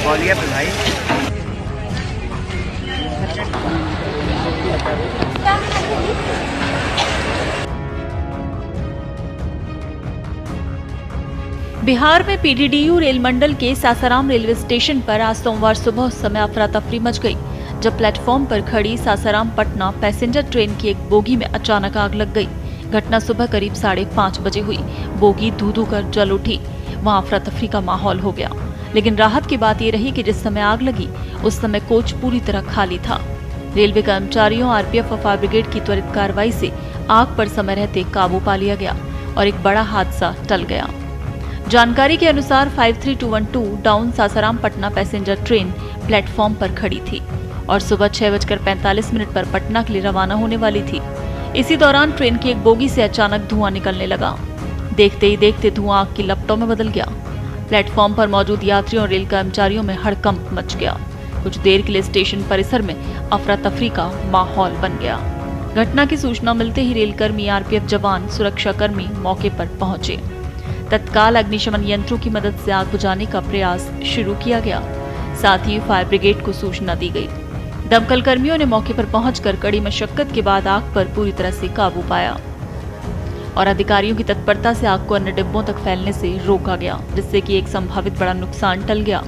बोलिए भाई। बिहार में पीडीडीयू रेल मंडल के सासाराम रेलवे स्टेशन पर आज सोमवार सुबह उस समय अफरा तफरी मच गई जब प्लेटफॉर्म पर खड़ी सासाराम पटना पैसेंजर ट्रेन की एक बोगी में अचानक आग लग गई। घटना सुबह करीब 5:30 बजे हुई। बोगी धू-धू कर जल उठी। वहां अफरा तफरी का माहौल हो गया, लेकिन राहत की बात यह रही कि जिस समय आग लगी उस समय कोच पूरी तरह खाली था। रेलवे कर्मचारियों, आरपीएफ और फायर ब्रिगेड की त्वरित कार्रवाई से आग पर समय रहते काबू पा लिया गया और एक बड़ा हादसा टल गया। जानकारी के अनुसार 53212 down Sasaram Patna passenger train platform पर खड़ी थी और सुबह 6:45 पर पटना के लिए रवाना होने वाली थी। इसी दौरान ट्रेन की एक बोगी से अचानक धुआं निकलने लगा। देखते ही देखते धुआं आग की लपटों में बदल गया। प्लेटफॉर्म पर मौजूद यात्रियों और रेल कर्मचारियों में हड़कंप मच गया। कुछ देर के लिए स्टेशन परिसर में अफरा तफरी का माहौल बन गया। घटना की सूचना मिलते ही रेलकर्मी, आरपीएफ जवान, सुरक्षाकर्मी मौके पर पहुंचे। तत्काल अग्निशमन यंत्रों की मदद से आग बुझाने का प्रयास शुरू किया गया। साथ ही फायर ब्रिगेड को सूचना दी गई। दमकल कर्मियों ने मौके पर पहुंचकर कड़ी मशक्कत के बाद आग पर पूरी तरह से काबू पाया और अधिकारियों की तत्परता से आग को अन्य डिब्बों तक फैलने से रोका गया, जिससे कि एक संभावित बड़ा नुकसान टल गया।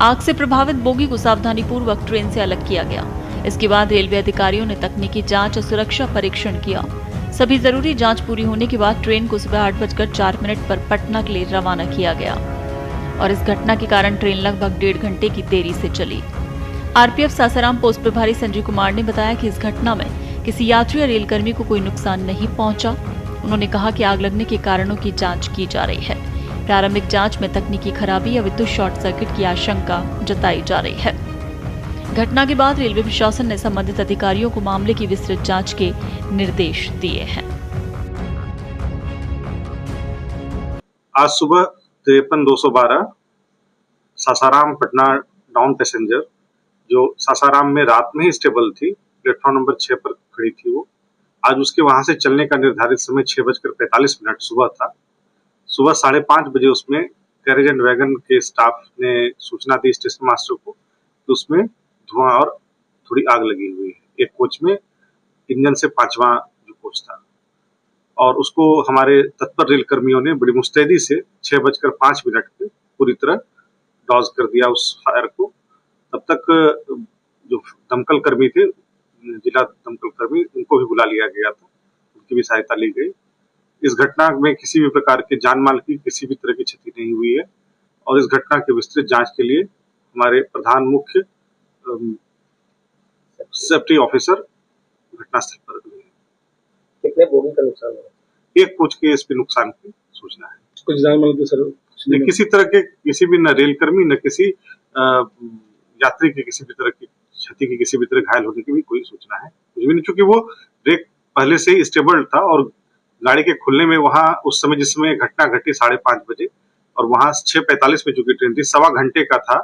आग से प्रभावित बोगी को सावधानीपूर्वक ट्रेन से अलग किया गया। इसके बाद रेलवे अधिकारियों ने तकनीकी जांच और सुरक्षा परीक्षण किया। सभी जरूरी जांच पूरी होने के बाद ट्रेन को सुबह 8:04 पर पटना के लिए रवाना किया गया और इस घटना के कारण ट्रेन लगभग 1.5 घंटे की देरी से चली। आरपीएफ सासाराम पोस्ट प्रभारी संजय कुमार ने बताया कि इस घटना में किसी यात्री या रेलकर्मी को कोई नुकसान नहीं पहुंचा। उन्होंने कहा कि आग लगने के कारणों की जांच की जा रही है। प्रारंभिक जांच में तकनीकी खराबी या विद्युत शॉर्ट सर्किट की आशंका जताई जा रही है। घटना के बाद रेलवे प्रशासन ने संबंधित अधिकारियों को मामले की विस्तृत जांच के निर्देश दिए हैं। आज सुबह 53-212 सासाराम पटना डाउन पैसेंजर जो सासाराम में रात में ही स्टेबल थी, प्लेटफॉर्म नंबर 6 पर खड़ी थी, वो आज उसके वहां से चलने का निर्धारित समय 6:45 सुबह था। सुबह 5:30 बजे उसमें कैरेज एंड वैगन के स्टाफ ने सूचना दी स्टेशन मास्टर को कि उसमें धुआं और थोड़ी आग लगी हुई है। एक कोच में इंजन से 5वां जो कोच था, और उसको हमारे तत्पर रेल कर्मियों ने बड़ी मुस्तैदी से 6:05 पे पूरी तरह डॉज कर दिया उस फायर को। तब तक जो दमकल कर्मी थे, जिला दमकल कर्मी, उनको भी बुला लिया गया था, उनकी भी सहायता ली गई। इस घटना में किसी भी प्रकार के जान माल की किसी भी तरह की क्षति नहीं हुई है और इस घटना की विस्तृत जांच के लिए हमारे प्रधान मुख्य सेफ्टी ऑफिसर घटनास्थल पर गए। कितने बोगी का नुकसान हुआ? एक कोच के इस पे नुकसान की सूचना है। कुछ जान माल की सर किसी तरह के किसी भी न रेल कर्मी न किसी यात्री की किसी भी तरह की क्षति की, किसी भी तरह घायल होने की भी कोई सूचना है कुछ भी नहीं, चूंकि वो ब्रेक पहले से ही स्टेबल था और गाड़ी के खुलने में वहां उस समय जिस समय घटना घटी 5:30 बजे और वहां 6:45 में चूंकि ट्रेन थी, 1.25 घंटे का था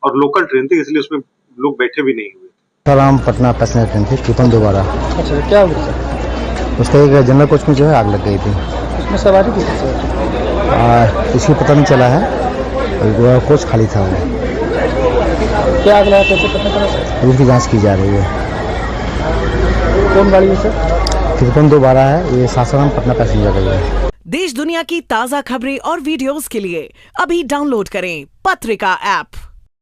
और लोकल ट्रेन थी, इसलिए उसमें लोग बैठे भी नहीं हुए। सासाराम पटना पैसेंजर ट्रेन थी 5312। अच्छा, क्या हुआ सर? उसका एक जनरल कोच में जो है आग लग गई थी। उसमें सवारी भी थी सर? इसकी पता नहीं चला है, कोच खाली था वो। क्या आग लगा, कैसे पता चला सर? उसकी जांच की जा रही है। कौन गाड़ी है सर? 5312 है, ये सासाराम पटना पैसेंजर गाड़ी है। देश दुनिया की ताज़ा खबरें और वीडियोस के लिए अभी डाउनलोड करें पत्रिका ऐप।